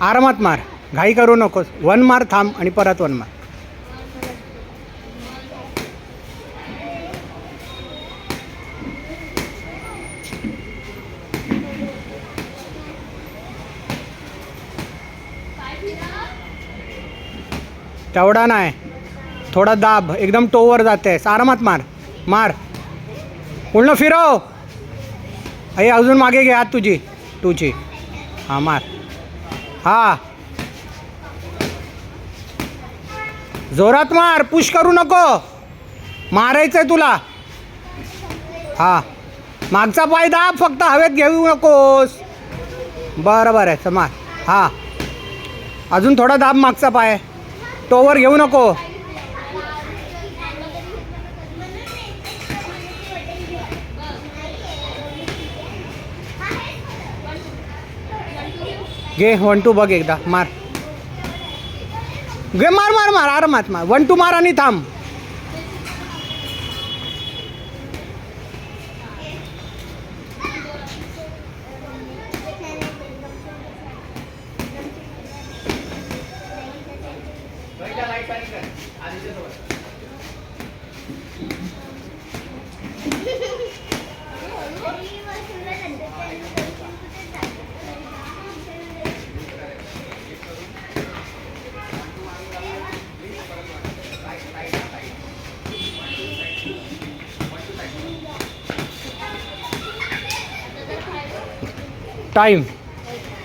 आरामात मार, घाई करू नकोस. 1 मार, थांब आणि परत 1 मार. तेवढा नाही, थोडा दाब, एकदम टोवर जाते. आरामात मार, मार पूर्ण फिरव. अरे अजून मागे घे हात तुझी. हां मार. हां जोरात मार, पुश करू नको, मारायचं आहे तुला. हां मागचा पाय दाब, फक्त हवेत घेऊ नकोस. बरं आहे मार. हां अजून थोडा दाब मागचा पाय, टोवर घेऊ नको. घे 1 2 बघ एकदा, मार. घे मार आरामात मार. 1 2 मार आणि थांब. टाइम